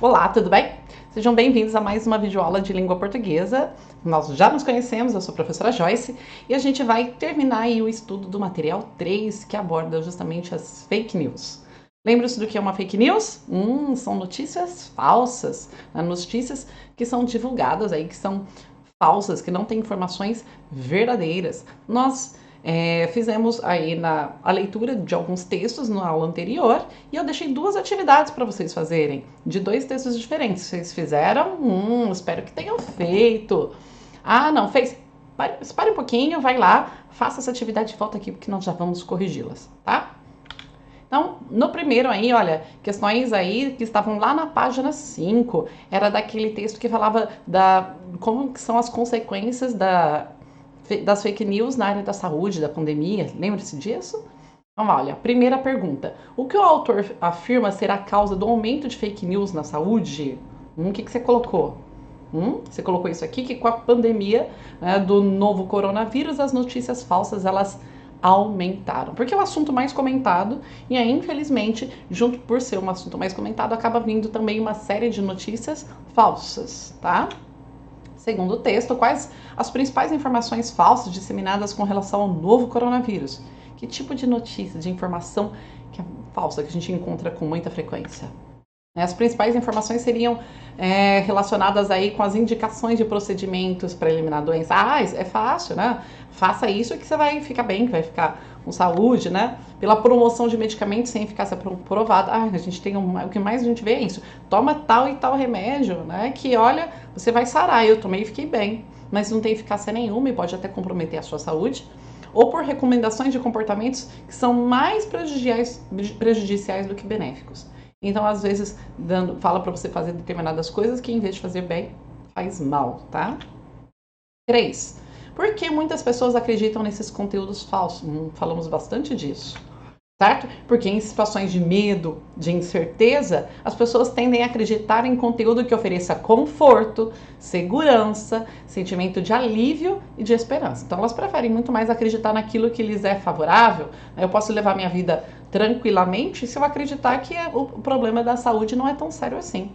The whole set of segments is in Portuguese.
Olá, tudo bem? Sejam bem-vindos a mais uma videoaula de língua portuguesa. Nós já nos conhecemos, eu sou a professora Joyce e a gente vai terminar aí o estudo do material 3, que aborda justamente as fake news. Lembra-se do que é uma fake news? São notícias falsas, né? Notícias que são divulgadas aí, que são falsas, que não têm informações verdadeiras. Nós fizemos aí a leitura de alguns textos na aula anterior e eu deixei duas atividades para vocês fazerem, de dois textos diferentes. Vocês fizeram? Espero que tenham feito. Ah, não fez? Espere um pouquinho, vai lá, faça essa atividade e volta aqui porque nós já vamos corrigi-las, tá? Então, no primeiro aí, olha, questões aí que estavam lá na página 5, era daquele texto que falava como que são as consequências das fake news na área da saúde, da pandemia. Lembra-se disso? Então, olha, primeira pergunta. O que o autor afirma ser a causa do aumento de fake news na saúde? O que você colocou? Você colocou isso aqui, que com a pandemia, né, do novo coronavírus, as notícias falsas, elas aumentaram. Porque é o assunto mais comentado e aí, infelizmente, junto por ser um assunto mais comentado, acaba vindo também uma série de notícias falsas, tá? Segundo o texto, quais as principais informações falsas disseminadas com relação ao novo coronavírus? Que tipo de notícia, de informação que é falsa que a gente encontra com muita frequência? As principais informações seriam relacionadas aí com as indicações de procedimentos para eliminar a doença. É fácil, né? Faça isso que você vai ficar bem, que vai ficar com saúde, né? Pela promoção de medicamentos sem eficácia provada. A gente tem o que mais a gente vê é isso. Toma tal e tal remédio, né? Que olha, você vai sarar. Eu tomei e fiquei bem, mas não tem eficácia nenhuma e pode até comprometer a sua saúde. Ou por recomendações de comportamentos que são mais prejudiciais do que benéficos. Então, às vezes, fala para você fazer determinadas coisas que, em vez de fazer bem, faz mal, tá? 3. Por que muitas pessoas acreditam nesses conteúdos falsos? Falamos bastante disso, certo? Porque em situações de medo, de incerteza, as pessoas tendem a acreditar em conteúdo que ofereça conforto, segurança, sentimento de alívio e de esperança. Então, elas preferem muito mais acreditar naquilo que lhes é favorável. Eu posso levar minha vida tranquilamente se eu acreditar que o problema da saúde não é tão sério assim.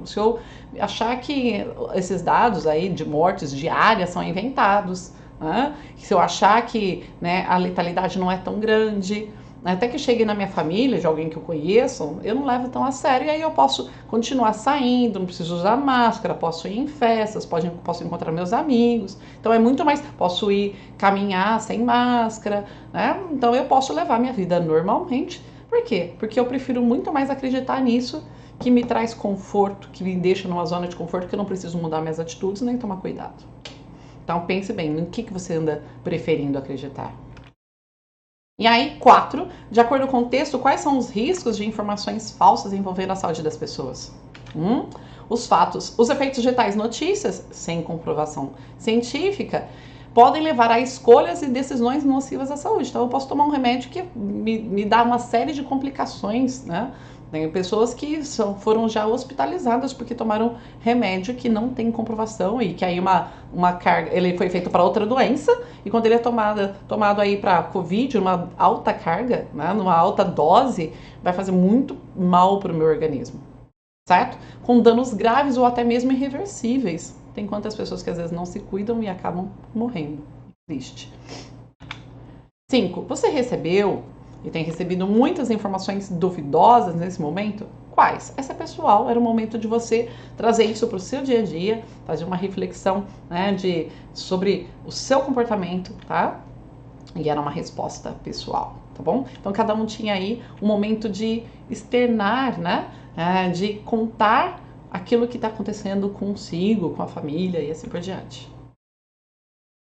Se eu achar que esses dados aí de mortes diárias são inventados, né? Se eu achar que, né, a letalidade não é tão grande, até que chegue na minha família, de alguém que eu conheço, eu não levo tão a sério e aí eu posso continuar saindo, não preciso usar máscara, posso ir em festas, posso encontrar meus amigos. Então é muito mais, posso ir caminhar sem máscara, né? Então eu posso levar minha vida normalmente. Por quê? Porque eu prefiro muito mais acreditar nisso, que me traz conforto, que me deixa numa zona de conforto, que eu não preciso mudar minhas atitudes nem tomar cuidado. Então pense bem, no que você anda preferindo acreditar. E aí, 4, de acordo com o texto, quais são os riscos de informações falsas envolvendo a saúde das pessoas? Os fatos, os efeitos de tais notícias, sem comprovação científica, podem levar a escolhas e decisões nocivas à saúde. Então, eu posso tomar um remédio que me dá uma série de complicações, né? Tem pessoas que foram já hospitalizadas porque tomaram remédio que não tem comprovação e que aí uma carga, ele foi feito para outra doença e quando ele é tomado aí para Covid, uma alta carga, né, numa alta dose, vai fazer muito mal para o meu organismo, certo? Com danos graves ou até mesmo irreversíveis. Tem quantas pessoas que às vezes não se cuidam e acabam morrendo. Triste. 5. Você recebeu e tem recebido muitas informações duvidosas nesse momento? Quais? Essa é pessoal, era o momento de você trazer isso para o seu dia a dia, fazer uma reflexão, né, sobre o seu comportamento, tá? E era uma resposta pessoal, tá bom? Então cada um tinha aí um momento de externar, né, de contar aquilo que está acontecendo consigo, com a família e assim por diante.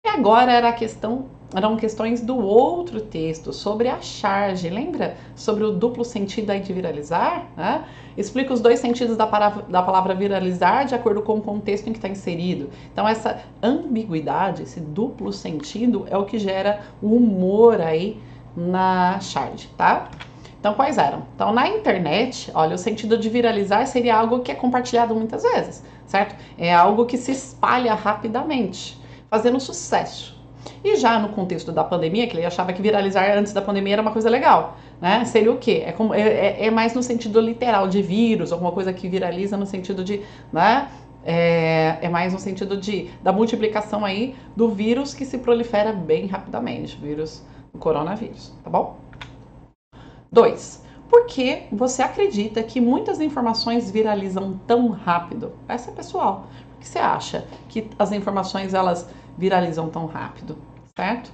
E agora eram questões do outro texto, sobre a charge. Lembra? Sobre o duplo sentido aí de viralizar? Né? Explica os dois sentidos da palavra viralizar de acordo com o contexto em que está inserido. Então, essa ambiguidade, esse duplo sentido, é o que gera o humor aí na charge, tá? Então, quais eram? Então, na internet, olha, o sentido de viralizar seria algo que é compartilhado muitas vezes, certo? É algo que se espalha rapidamente, fazendo sucesso. E já no contexto da pandemia, que ele achava que viralizar antes da pandemia era uma coisa legal, né? Seria o quê? É mais no sentido literal de vírus, alguma coisa que viraliza no sentido de, né? É mais no sentido da multiplicação aí do vírus que se prolifera bem rapidamente, vírus do coronavírus, tá bom? 2. Por que você acredita que muitas informações viralizam tão rápido? Essa é pessoal. Por que você acha que as informações elas viralizam tão rápido, certo?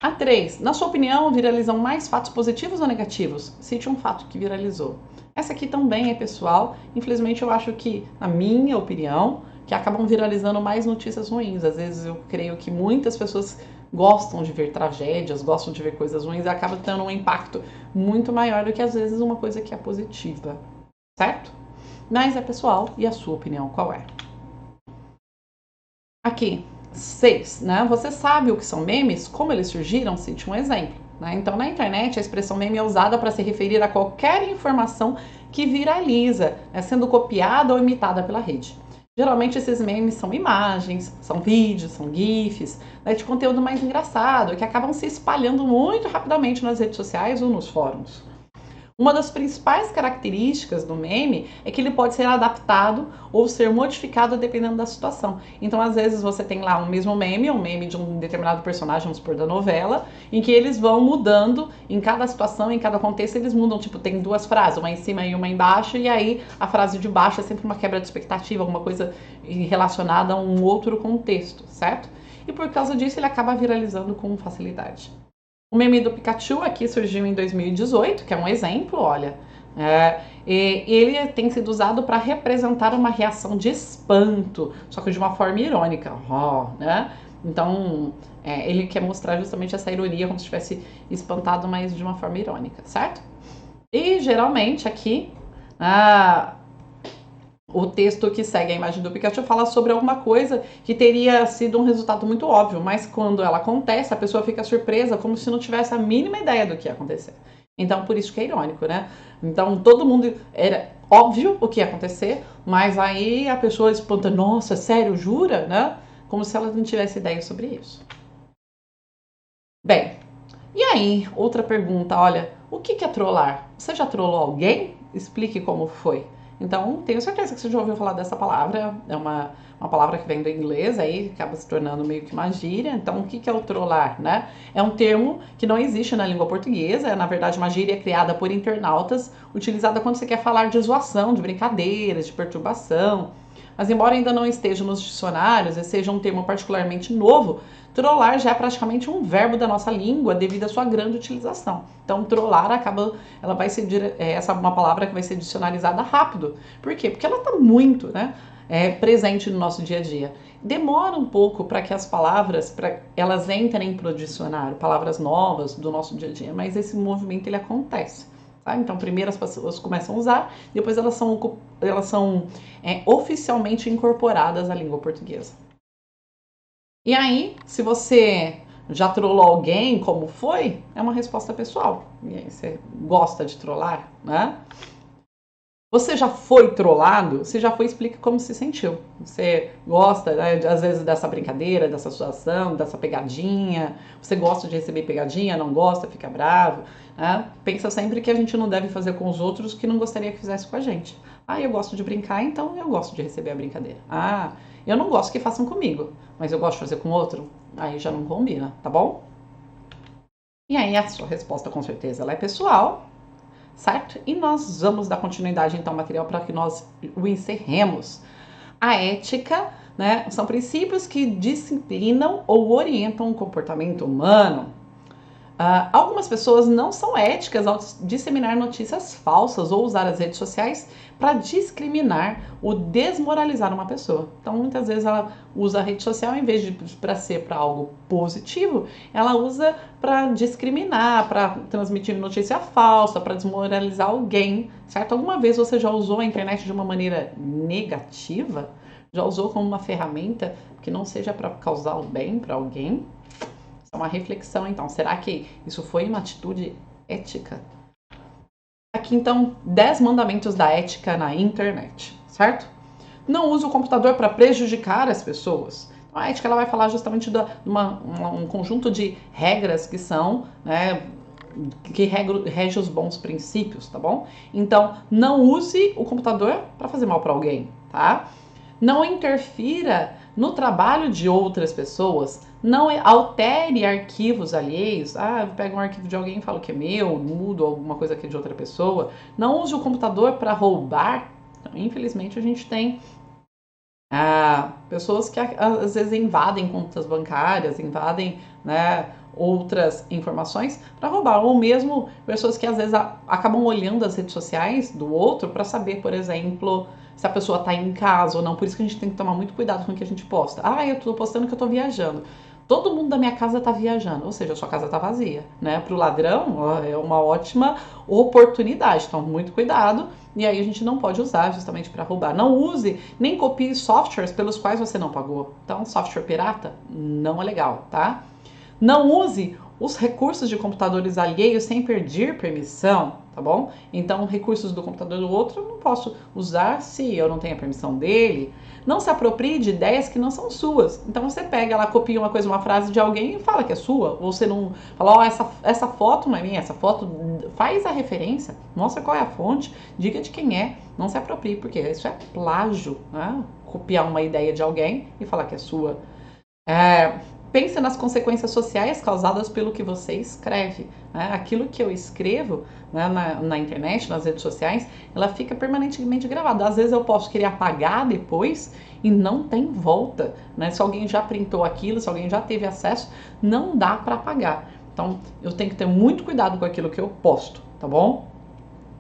A 3. Na sua opinião, viralizam mais fatos positivos ou negativos? Cite um fato que viralizou. Essa aqui também é pessoal. Infelizmente, eu acho que, na minha opinião, que acabam viralizando mais notícias ruins. Às vezes eu creio que muitas pessoas gostam de ver tragédias, gostam de ver coisas ruins e acaba tendo um impacto muito maior do que às vezes uma coisa que é positiva, certo? Mas é pessoal, e a sua opinião qual é? Aqui, 6, né? Você sabe o que são memes? Como eles surgiram? Cite um exemplo. Né? Então, na internet, a expressão meme é usada para se referir a qualquer informação que viraliza, né? Sendo copiada ou imitada pela rede. Geralmente esses memes são imagens, são vídeos, são gifs, né, de conteúdo mais engraçado, que acabam se espalhando muito rapidamente nas redes sociais ou nos fóruns. Uma das principais características do meme é que ele pode ser adaptado ou ser modificado dependendo da situação. Então, às vezes, você tem lá um mesmo meme, um meme de um determinado personagem, vamos supor, da novela, em que eles vão mudando em cada situação, em cada contexto, eles mudam. Tipo, tem duas frases, uma em cima e uma embaixo, e aí a frase de baixo é sempre uma quebra de expectativa, alguma coisa relacionada a um outro contexto, certo? E por causa disso, ele acaba viralizando com facilidade. O meme do Pikachu aqui surgiu em 2018, que é um exemplo, olha. Ele tem sido usado para representar uma reação de espanto, só que de uma forma irônica, né? Então, ele quer mostrar justamente essa ironia, como se tivesse espantado, mas de uma forma irônica, certo? E geralmente aqui, o texto que segue a imagem do Pikachu fala sobre alguma coisa que teria sido um resultado muito óbvio, mas quando ela acontece, a pessoa fica surpresa, como se não tivesse a mínima ideia do que ia acontecer. Então, por isso que é irônico, né? Então, todo mundo era óbvio o que ia acontecer, mas aí a pessoa espanta, nossa, sério, jura, né? Como se ela não tivesse ideia sobre isso. Bem, e aí, outra pergunta, olha, o que é trollar? Você já trollou alguém? Explique como foi. Então, tenho certeza que você já ouviu falar dessa palavra, é uma palavra que vem do inglês, aí acaba se tornando meio que uma gíria. Então, o que é o trollar, né? É um termo que não existe na língua portuguesa, é na verdade uma gíria criada por internautas, utilizada quando você quer falar de zoação, de brincadeiras, de perturbação. Mas embora ainda não esteja nos dicionários e seja um termo particularmente novo, trollar já é praticamente um verbo da nossa língua devido à sua grande utilização. Então, trollar ela vai ser essa é uma palavra que vai ser dicionarizada rápido. Por quê? Porque ela está muito, né, presente no nosso dia a dia. Demora um pouco para que as palavras, elas entrem para o dicionário, palavras novas do nosso dia a dia, mas esse movimento ele acontece. Tá? Então, primeiro as pessoas começam a usar, depois elas são oficialmente incorporadas à língua portuguesa. E aí, se você já trollou alguém, como foi? É uma resposta pessoal. E aí, você gosta de trollar, né? Você já foi trollado? Se já foi, explique como se sentiu. Você gosta, né, às vezes, dessa brincadeira, dessa situação, dessa pegadinha? Você gosta de receber pegadinha, não gosta, fica bravo? Né? Pensa sempre que a gente não deve fazer com os outros o que não gostaria que fizesse com a gente. Ah, eu gosto de brincar, então eu gosto de receber a brincadeira. Ah, eu não gosto que façam comigo, mas eu gosto de fazer com outro. Aí já não combina, tá bom? E aí a sua resposta com certeza ela é pessoal, certo? E nós vamos dar continuidade então ao material para que nós o encerremos. A ética, né, são princípios que disciplinam ou orientam o comportamento humano. Algumas pessoas não são éticas ao disseminar notícias falsas ou usar as redes sociais para discriminar ou desmoralizar uma pessoa. Então, muitas vezes ela usa a rede social em vez de para ser para algo positivo, ela usa para discriminar, para transmitir notícia falsa, para desmoralizar alguém, certo? Alguma vez você já usou a internet de uma maneira negativa? Já usou como uma ferramenta que não seja para causar o bem para alguém? É uma reflexão, então. Será que isso foi uma atitude ética? Aqui, então, 10 mandamentos da ética na internet, certo? Não use o computador para prejudicar as pessoas. A ética ela vai falar justamente de um conjunto de regras que são, né, que rege os bons princípios, tá bom? Então, não use o computador para fazer mal para alguém, tá? Não interfira no trabalho de outras pessoas, não altere arquivos alheios. Ah, eu pego um arquivo de alguém e falo que é meu, mudo alguma coisa que é de outra pessoa. Não use o computador para roubar. Então, infelizmente, a gente tem pessoas que às vezes invadem contas bancárias, invadem, né, outras informações para roubar, ou mesmo pessoas que às vezes acabam olhando as redes sociais do outro para saber, por exemplo, se a pessoa está em casa ou não. Por isso que a gente tem que tomar muito cuidado com o que a gente posta. Ah, eu estou postando que eu estou viajando. Todo mundo da minha casa está viajando, ou seja, a sua casa está vazia, né? Para o ladrão, ó, é uma ótima oportunidade, então muito cuidado. E aí a gente não pode usar justamente para roubar. Não use nem copie softwares pelos quais você não pagou. Então, software pirata não é legal, tá? Não use os recursos de computadores alheios sem pedir permissão, tá bom? Então, recursos do computador do outro eu não posso usar se eu não tenho a permissão dele. Não se aproprie de ideias que não são suas. Então, você pega lá, copia uma coisa, uma frase de alguém e fala que é sua. Ou você não fala, ó, essa foto não é minha, essa foto faz a referência, mostra qual é a fonte, diga de quem é, não se aproprie, porque isso é plágio, né? Copiar uma ideia de alguém e falar que é sua. Pense nas consequências sociais causadas pelo que você escreve, né? Aquilo que eu escrevo, né, na internet, nas redes sociais, ela fica permanentemente gravada. Às vezes eu posso querer apagar depois e não tem volta, né? Se alguém já printou aquilo, se alguém já teve acesso, não dá para apagar. Então eu tenho que ter muito cuidado com aquilo que eu posto, tá bom?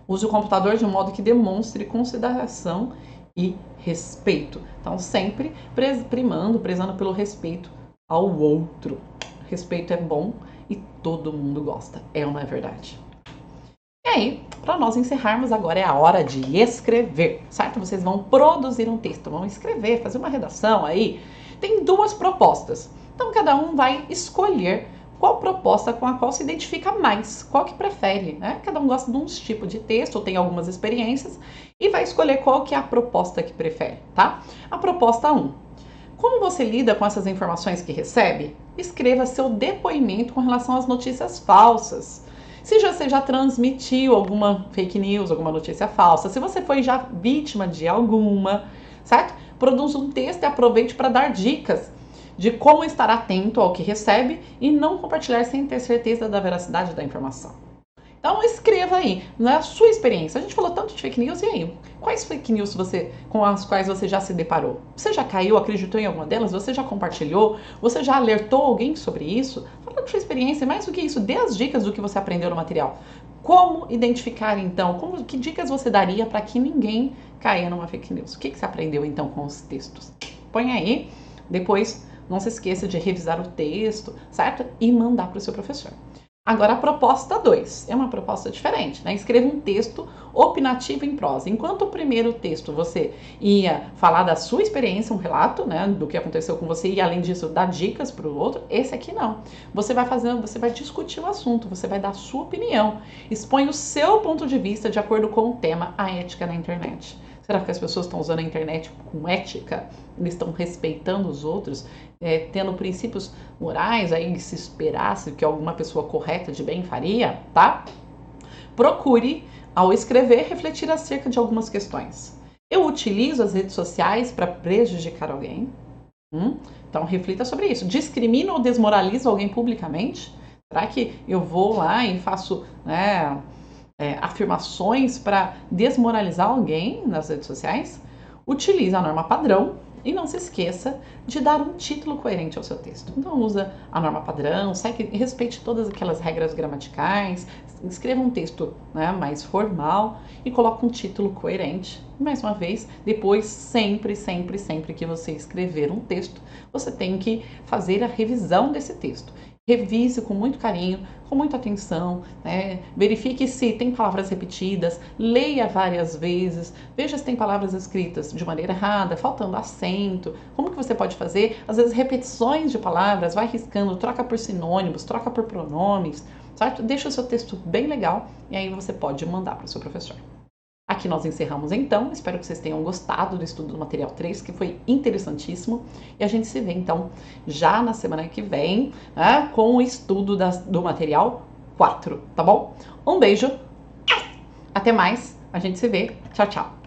Use o computador de um modo que demonstre consideração e respeito. Então sempre prezando pelo respeito ao outro. Respeito é bom e todo mundo gosta, é ou não é verdade? E aí, para nós encerrarmos, agora é a hora de escrever, certo? Vocês vão produzir um texto, vão escrever, fazer uma redação aí. Tem duas propostas, então cada um vai escolher qual proposta com a qual se identifica mais, qual que prefere, né? Cada um gosta de um tipo de texto, ou tem algumas experiências, e vai escolher qual que é a proposta que prefere, tá? A proposta 1. Como você lida com essas informações que recebe? Escreva seu depoimento com relação às notícias falsas. Se você já transmitiu alguma fake news, alguma notícia falsa, se você foi já vítima de alguma, certo? Produza um texto e aproveite para dar dicas de como estar atento ao que recebe e não compartilhar sem ter certeza da veracidade da informação. Então escreva aí, na sua experiência. A gente falou tanto de fake news, e aí? Quais fake news com as quais você já se deparou? Você já caiu, acreditou em alguma delas? Você já compartilhou? Você já alertou alguém sobre isso? Fala da sua experiência, mais do que isso, dê as dicas do que você aprendeu no material. Como identificar então? Que dicas você daria para que ninguém caia numa fake news? O que você aprendeu então com os textos? Põe aí, depois não se esqueça de revisar o texto, certo? E mandar para o seu professor. Agora, a proposta 2 é uma proposta diferente, né? Escreva um texto opinativo em prosa. Enquanto o primeiro texto você ia falar da sua experiência, um relato, né, do que aconteceu com você e, além disso, dar dicas para o outro, esse aqui não. Você vai discutir o assunto, você vai dar a sua opinião. Expõe o seu ponto de vista de acordo com o tema, a ética na internet. Será que as pessoas estão usando a internet com ética? Eles estão respeitando os outros? Tendo princípios morais, aí se esperasse que alguma pessoa correta de bem faria, tá? Procure, ao escrever, refletir acerca de algumas questões. Eu utilizo as redes sociais para prejudicar alguém? Então reflita sobre isso. Discrimino ou desmoralizo alguém publicamente? Será que eu vou lá e faço, né, afirmações para desmoralizar alguém nas redes sociais? Utilize a norma padrão e não se esqueça de dar um título coerente ao seu texto. Então usa a norma padrão, respeite todas aquelas regras gramaticais, escreva um texto, né, mais formal e coloque um título coerente. Mais uma vez, depois sempre que você escrever um texto, você tem que fazer a revisão desse texto. Revise com muito carinho, com muita atenção, né? Verifique se tem palavras repetidas, leia várias vezes, veja se tem palavras escritas de maneira errada, faltando acento. Como que você pode fazer? Às vezes repetições de palavras, vai riscando, troca por sinônimos, troca por pronomes, certo? Deixa o seu texto bem legal e aí você pode mandar para o seu professor. Aqui aqui nós encerramos então. Espero que vocês tenham gostado do estudo do material 3, que foi interessantíssimo. E a gente se vê então já na semana que vem, né, com o estudo do material 4, tá bom? Um beijo, até mais, a gente se vê, tchau, tchau!